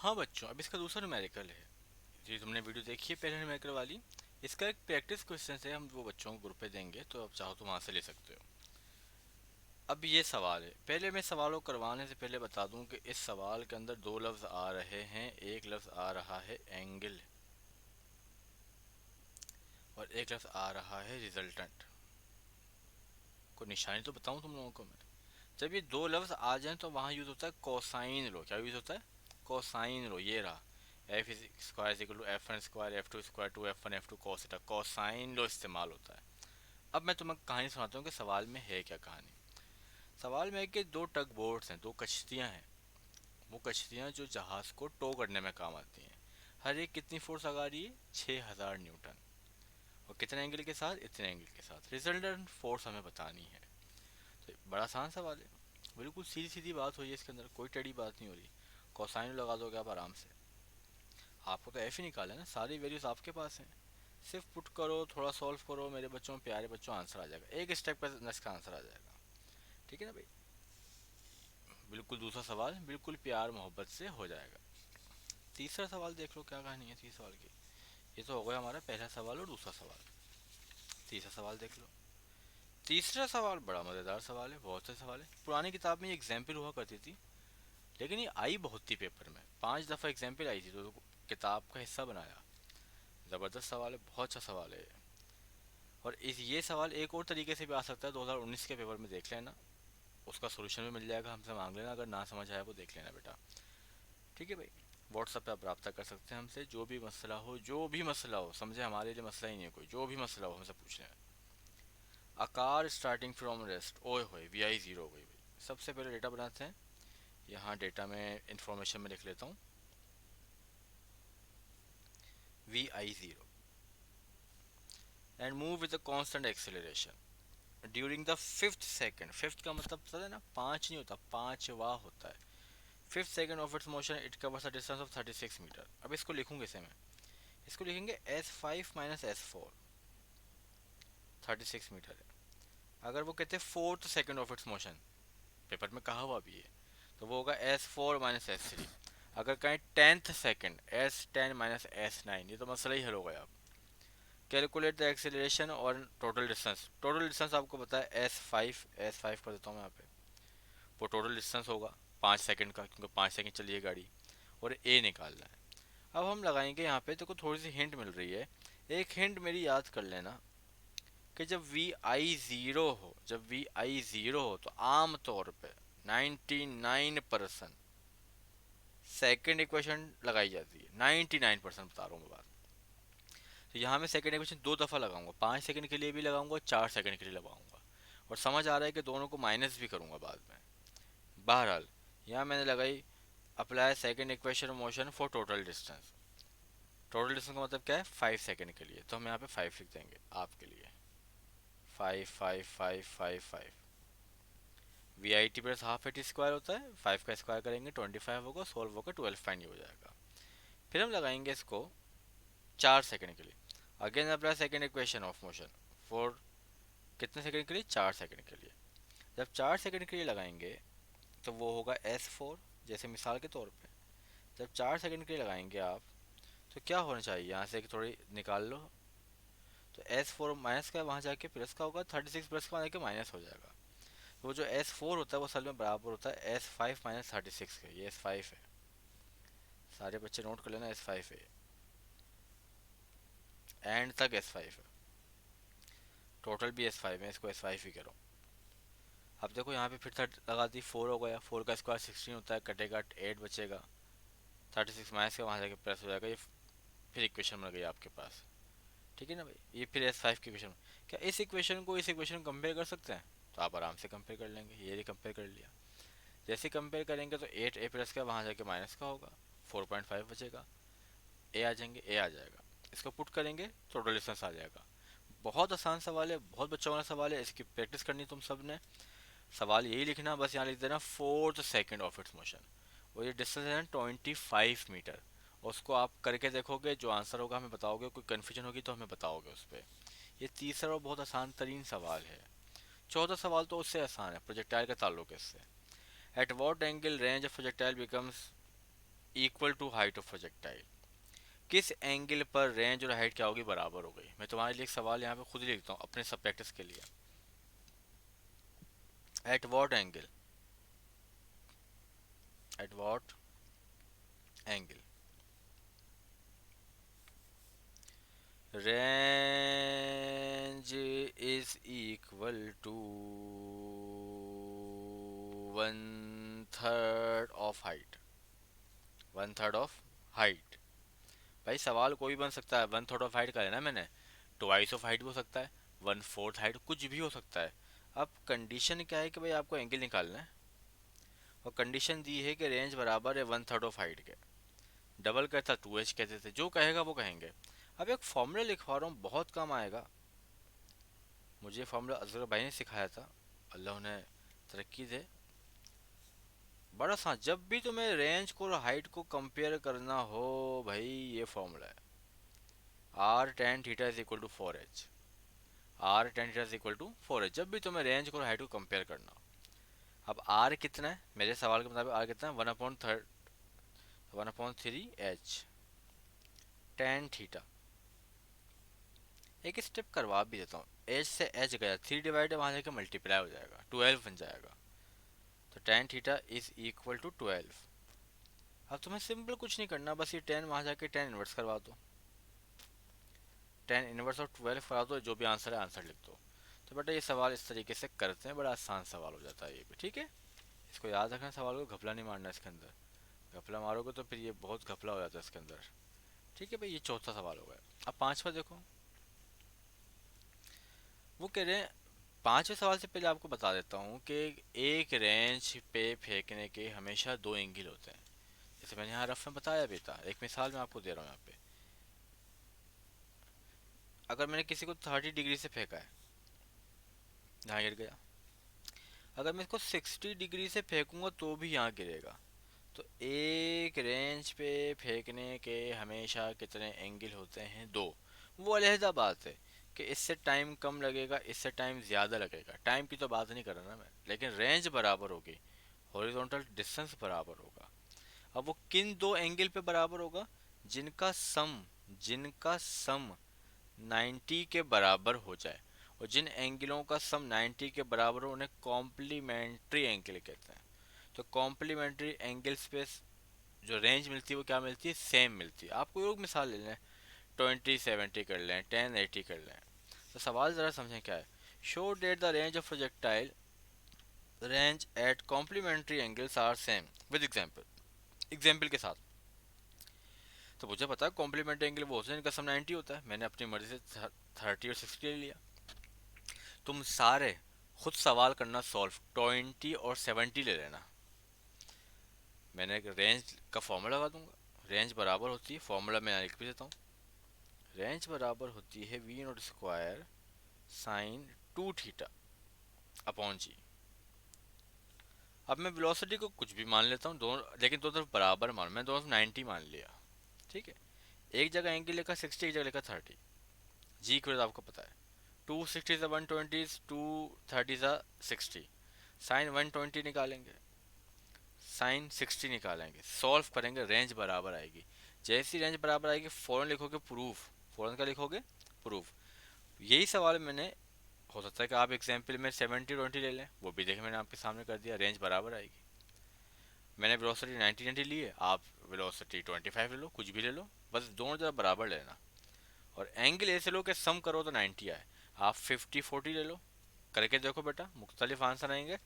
हाँ बच्चों, अब इसका दूसरा न्यूमेरिकल है। जी तुमने वीडियो देखी है पहले न्यूमेरिकल वाली। इसका एक प्रैक्टिस क्वेश्चन है, हम वो बच्चों को ग्रुप पे देंगे, तो अब चाहो तो वहाँ से ले सकते हो। अब ये सवाल है, पहले मैं सवालों को करवाने से पहले बता दूं कि इस सवाल के अंदर दो लफ्ज़ आ रहे हैं। एक लफ्ज़ आ रहा है एंगल और एक लफ्ज़ आ रहा है रिजल्टेंट। को निशानी तो बताऊं तुम लोगों को मैं। जब ये दो लफ्ज़ आ जाएं तो वहाँ यूज़ होता है कोसाइन लो। क्या यूज़ होता है? Cosine law. ये रहा F is square equal to F one square F two square two F one F two cos theta. Cosine law इस्तेमाल होता है। अब मैं तुम्हें कहानी सुनाता हूँ कि सवाल में है क्या कहानी। सवाल में है कि दो टग बोट्स हैं, दो कश्तियाँ हैं। वो कश्तियाँ जो जहाज़ को टो करने में काम आती हैं। हर एक कितनी फोर्स लगा रही है? 6000 न्यूटन। और कितने एंगल के साथ? इतने एंगल के साथ। रिजल्टेंट फोर्स हमें बतानी है। तो बड़ा आसान सवाल है, बिल्कुल सीधी सीधी बात हुई है, इसके अंदर कोई टेढ़ी बात नहीं हो रही। कोसाइन लगा दोगे आप आराम से। आपको तो एफ ही निकाला है ना, सारी वैल्यूज आपके पास हैं। सिर्फ पुट करो, थोड़ा सॉल्व करो, मेरे बच्चों प्यारे बच्चों, आंसर आ जाएगा। एक स्टेप पर इसका आंसर आ जाएगा। ठीक है ना भाई? बिल्कुल दूसरा सवाल बिल्कुल प्यार मोहब्बत से हो जाएगा। तीसरा सवाल देख लो, क्या कहानी है तीसरे सवाल की। ये तो हो गया हमारा पहला सवाल और दूसरा सवाल। तीसरा सवाल देख लो। तीसरा सवाल बड़ा मज़ेदार सवाल है, बहुत से सवाल है। पुरानी किताब में ये एग्जाम्पल हुआ करती थी, लेकिन ये आई बहुत थी पेपर में, 5 दफ़ा एग्जाम्पल आई थी, तो किताब का हिस्सा बनाया। ज़बरदस्त सवाल है, बहुत अच्छा सवाल है। और इस ये सवाल एक और तरीके से भी आ सकता है, 2019 के पेपर में देख लेना, उसका सोल्यूशन भी मिल जाएगा, हमसे मांग लेना, अगर ना समझ आया वो देख लेना बेटा। ठीक है भाई? व्हाट्सएप पे आप रब्ता कर सकते हैं हमसे, जो भी मसला हो, जो भी मसला हो, समझे हमारे लिए मसला ही नहीं है कोई, जो भी मसला हो हमसे पूछ लें। आकार स्टार्टिंग फ्रॉम रेस्ट, ओए होए वी आई ज़ीरो हो गई भाई। सबसे पहले डेटा बनाते हैं। यहाँ डेटा में इंफॉर्मेशन में लिख लेता हूँ V I zero and move with the constant acceleration during the fifth second. Fifth का मतलब पता है ना, पाँच नहीं होता, पाँचवा होता है। Fifth second of its motion it covers a distance of 36 meter. अब इसको लिखूंगे इसे मैं, इसको लिखेंगे S5 माइनस S4। 36 मीटर है। अगर वो कहते हैं fourth second of its motion, paper में कहा हुआ भी है, तो वो होगा S4 माइनस S3। अगर कहें 10th second, S10 minus S9, ये तो मसला ही हल हो गया। अब कैलकुलेट द एक्सेलरेशन और टोटल डिस्टेंस। टोटल डिस्टेंस आपको पता है S5, S5 कर देता हूँ मैं यहाँ पे। वो टोटल डिस्टेंस होगा 5 सेकंड का, क्योंकि 5 सेकंड चली है गाड़ी, और ए निकालना है। अब हम लगाएंगे यहाँ पे, देखो थोड़ी सी हिंट मिल रही है। एक हिंट मेरी याद कर लेना कि जब वी आई ज़ीरो हो तो आम तौर पे 99% सेकेंड इक्वेशन लगाई जाती है। 99% बता रहा हूँ मैं बात। तो यहाँ मैं सेकेंड इक्वेशन 2 दफ़ा लगाऊंगा, 5 सेकंड के लिए भी लगाऊंगा, 4 सेकंड के लिए लगाऊंगा। और समझ आ रहा है कि दोनों को माइनस भी करूंगा बाद में। बहरहाल यहाँ मैंने लगाई apply second equation motion for total distance. Total distance का मतलब क्या है? 5 सेकंड के लिए, तो हम यहाँ पे 5 लिख देंगे आपके लिए। 5 5 5 5 5। V I T plus half AT square होता है, 5 का स्क्वायर करेंगे 25 होगा, सोल्व होगा 12 फाइन हो जाएगा। फिर हम लगाएंगे इसको 4 सेकंड के लिए। Again apply second equation of motion for कितने सेकंड के लिए? 4 सेकंड के लिए। जब 4 सेकंड के लिए लगाएंगे तो वो होगा S4, जैसे मिसाल के तौर पे। जब 4 सेकंड के लिए लगाएंगे आप, तो क्या होना चाहिए, यहाँ से थोड़ी निकाल लो। तो S4 माइनस का वहाँ जाके प्लस का होगा, 36 प्लस का वहाँ जाके माइनस हो जाएगा। तो वो जो S4 होता है वो असल में बराबर होता है S5 माइनस 36 के। ये S5 है, सारे बच्चे नोट कर लेना, S5 है, एंड तक S5 है। टोटल भी S5 है, इसको S5 ही करो। अब देखो यहाँ पे फिर थर्ड लगा दी, 4 हो गया, 4 का स्क्वायर 16 होता है, कटेगा 8 बचेगा, 36 माइनस का वहाँ जाके प्लस हो जाएगा। ये फिर इक्वेशन बन गई आपके पास। ठीक है ना भाई? ये फिर S5 की इक्वेशन। क्या इस इक्वेशन को इस इक्वेशन को कंपेयर कर सकते हैं? तो आप आराम से कंपेयर कर लेंगे, ये कंपेयर कर लिया। जैसे कंपेयर करेंगे तो 8 A प्लस का वहाँ जाके माइनस का होगा, 4.5 बचेगा, ए आ जाएंगे, ए आ जाएगा। इसको पुट करेंगे, टोटल डिस्टेंस आ जाएगा। बहुत आसान सवाल है, बहुत बच्चों वाला सवाल है, इसकी प्रैक्टिस करनी तुम सब ने। सवाल यही लिखना, बस यहाँ लिख देना fourth second of its motion, और ये डिस्टेंस है 25 मीटर। और उसको आप करके देखोगे, जो आंसर होगा हमें बताओगे, कोई कन्फ्यूजन होगी तो हमें बताओगे उस पर। ये तीसरा और बहुत आसान तरीन सवाल है। चौथा सवाल तो उससे आसान है, प्रोजेक्टाइल का ताल्लुक है इससे। At what angle range of projectile becomes equal to height of projectile, किस एंगल पर रेंज और हाइट क्या होगी, बराबर हो गई। मैं तुम्हारे लिए एक सवाल यहाँ पे खुद ही लिखता हूँ अपने सब प्रैक्टिस के लिए। At what angle, at what angle range is equal to one third of height, one third of height. भाई सवाल कोई बन सकता है, वन थर्ड ऑफ हाइट का है ना मैंने, ट्वाइस ऑफ हाइट भी हो सकता है, वन फोर्थ हाइट, कुछ भी हो सकता है। अब कंडीशन क्या है कि भाई आपको एंगल निकालना है, और कंडीशन दी है कि रेंज बराबर है वन थर्ड ऑफ हाइट के। डबल कहता 2h कहते थे, जो कहेगा वो कहेंगे। अब एक फॉर्मूला लिखवा रहा हूँ, बहुत काम आएगा। मुझे फॉर्मूला अजगर भाई ने सिखाया था, अल्लाह उन्हें तरक्की दे। बड़ा सा, जब भी तुम्हें रेंज को और हाइट को कंपेयर करना हो भाई, ये फॉर्मूला है, R tan theta is equal to 4h, R tan theta is equal to 4h, जब भी तुम्हें रेंज को और हाइट को कंपेयर करना हो। अब आर कितना है मेरे सवाल के मुताबिक, आर कितना है, one upon third, one upon three H tan theta. एक स्टेप करवा भी देता हूँ, एच से एच गया, थ्री डिवाइड वहाँ जाके मल्टीप्लाई हो जाएगा, 12 बन जाएगा। तो tan theta is equal to 12। अब तुम्हें सिंपल कुछ नहीं करना, बस ये टेन वहाँ जाके टेन इनवर्स करवा दो, टेन इनवर्स ऑफ 12 करा दो, जो भी आंसर है आंसर लिख दो। तो बेटा ये सवाल इस तरीके से करते हैं, बड़ा आसान सवाल हो जाता है ये भी, ठीक है। इसको याद रखना, सवाल को घपला नहीं मारना इसके अंदर, घपला मारोगे तो फिर ये बहुत घपला हो जाता है इसके अंदर। ठीक है भाई, ये चौथा सवाल हो गया। अब पांचवा देखो, वो कह रहे हैं, पांचवें सवाल से पहले आपको बता देता हूँ कि एक रेंज पे फेंकने के हमेशा दो एंगल होते हैं, जैसे मैंने यहाँ रफ में बताया भी था। एक मिसाल मैं आपको दे रहा हूँ यहाँ पे, अगर मैंने किसी को 30 डिग्री से फेंका है, यहाँ गिर गया। अगर मैं इसको 60 डिग्री से फेंकूंगा तो भी यहाँ गिरेगा। तो एक रेंज पे फेंकने के हमेशा कितने एंगल होते हैं, दो। वो अलहदा बात है कि इससे टाइम कम लगेगा, इससे टाइम ज़्यादा लगेगा, टाइम की तो बात नहीं कर रहा ना मैं, लेकिन रेंज बराबर होगी, हॉरिजॉन्टल डिस्टेंस बराबर होगा। अब वो किन दो एंगल पे बराबर होगा, जिनका सम 90 के बराबर हो जाए, और जिन एंगलों का सम 90 के बराबर हो उन्हें कॉम्प्लीमेंट्री एंगल कहते हैं। तो कॉम्प्लीमेंट्री एंगल्स पे जो रेंज मिलती है वो क्या मिलती है, सेम मिलती है। आपको एक मिसाल ले लें, 20/70 कर लें, 10/80 कर लें। तो सवाल ज़रा समझें क्या है, show that the range of projectile range at complementary angles are same with example, example के साथ। तो मुझे पता है कॉम्प्लीमेंट्री एंगल वो होते हैं जिनका सम 90 होता है, मैंने अपनी मर्जी से 30 और 60 ले लिया। तुम सारे खुद सवाल करना सॉल्व, 20 और 70 ले लेना, मैंने एक रेंज का फॉर्मूला लगा दूंगा। रेंज बराबर होती है, फॉर्मूला मैं लिख भी देता हूँ, रेंज बराबर होती है V naught square sine 2 theta upon G. अब मैं वेलोसिटी को कुछ भी मान लेता हूँ, दोनों लेकिन दो तरफ बराबर मान, मैं दोनों 90 मान लिया, ठीक है। एक जगह एंगल लिखा 60, एक जगह लिखा 30, जी की वजह आपको पता है, 260 सा 120, 230 सा 60, साइन 120 निकालेंगे, साइन 60 निकालेंगे, सॉल्व करेंगे, रेंज बराबर आएगी। जैसी रेंज बराबर आएगी फ़ौरन लिखोगे प्रूफ, फ़ौरन का लिखोगे प्रूफ। यही सवाल मैंने, हो सकता है कि आप एग्जाम्पल में 70/20 ले लें, वो भी देखें मैंने आपके सामने कर दिया, रेंज बराबर आएगी। मैंने वेलोसिटी 90 ली है, आप वेलोसिटी 25 ले लो, कुछ भी ले लो, बस दोनों जरा बराबर लेना। और एंगल ऐसे लो कि सम करो तो 90 आए, आप 50/40 ले लो, करके देखो बेटा, मुख्तलिफ आंसर आएंगे,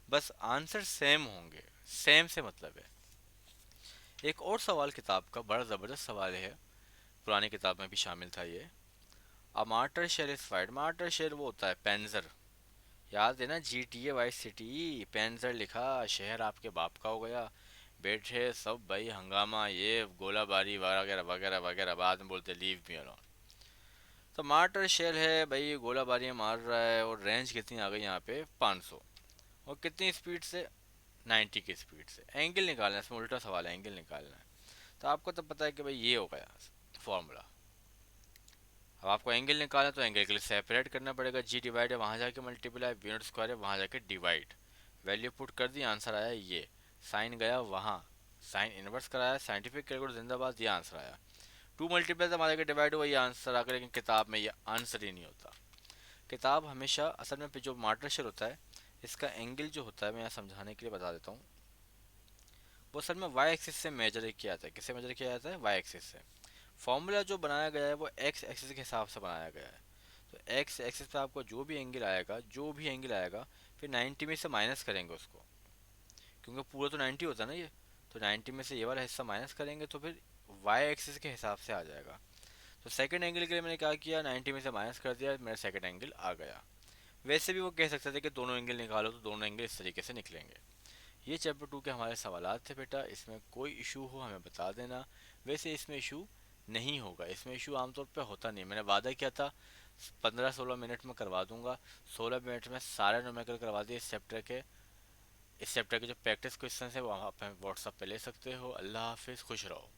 बस आंसर सेम होंगे, सेम से मतलब है। एक और सवाल किताब का, बड़ा ज़बरदस्त सवाल है, पुरानी किताब में भी शामिल था ये। A mortar shell is fired, mortar shell वो होता है पेंजर, याद है ना, GTA वाइस सिटी, पेंजर लिखा, शहर आपके बाप का हो गया, बैठे सब भाई हंगामा, ये गोलाबारी वगैरह वगैरह वगैरह, बाद में बोलते लीव मी अलोन। तो मार्टर शेल है भाई, गोलाबारी मार रहा है, और रेंज कितनी आ गई यहाँ पे 500, और कितनी स्पीड से, 90 की स्पीड से। एंगल निकालना है, इसमें उल्टा सवाल है, एंगल निकालना है। तो आपको तो पता है कि भाई ये हो गया फॉर्मूला। अब आपको एंगल निकालना तो एंगल के लिए सेपरेट करना पड़ेगा, जी डिवाइड है वहाँ जाके मल्टीप्लाई, वी नॉट स्क्वायर है वहाँ जाके डिवाइड, वैल्यू पुट कर दी, आंसर आया ये, साइन गया वहाँ, साइन इनवर्स कराया, साइंटिफिक कैलकुलेटर जिंदाबाद, ये आंसर आया। टू मल्टीप्लाई हमारे के डिवाइड हुआ, ये आंसर आ गया, लेकिन किताब में ये आंसर ही नहीं होता। किताब हमेशा असल में जो मार्टर शेल होता है, इसका एंगल जो होता है, मैं यहाँ समझाने के लिए बता देता हूँ, वो असल में वाई एक्सिस से मेजर किया जाता है। किससे मेजर किया जाता है? वाई एक्सिस से। फॉर्मूला जो बनाया गया है वो एक्स एक्सिस के हिसाब से बनाया गया है। तो एक्स एक्सिस पे आपको जो भी एंगल आएगा, जो भी एंगल आएगा, फिर 90 में से माइनस करेंगे उसको, क्योंकि पूरा तो 90 होता है ना ये। तो 90 में से ये वाला हिस्सा माइनस करेंगे तो फिर वाई एक्सिस के हिसाब से आ जाएगा। तो सेकंड एंगल के लिए मैंने क्या किया, 90 में से माइनस कर दिया, मेरा सेकंड एंगल आ गया। वैसे भी वो कह सकते थे कि दोनों एंगल निकालो, तो दोनों एंगल इस तरीके से निकलेंगे। ये चैप्टर 2 के हमारे सवालात थे बेटा, इसमें कोई इशू हो हमें बता देना। वैसे इसमें इशू नहीं होगा, इसमें इशू आमतौर पे होता नहीं। मैंने वादा किया था 15-16 मिनट में करवा दूंगा, 16 मिनट में सारे नोमेकल करवा दिए इस चैप्टर के। इस चैप्टर के जो प्रैक्टिस क्वेश्चन है वो आप व्हाट्सएप पे ले सकते हो। अल्लाह हाफिज़, खुश रहो।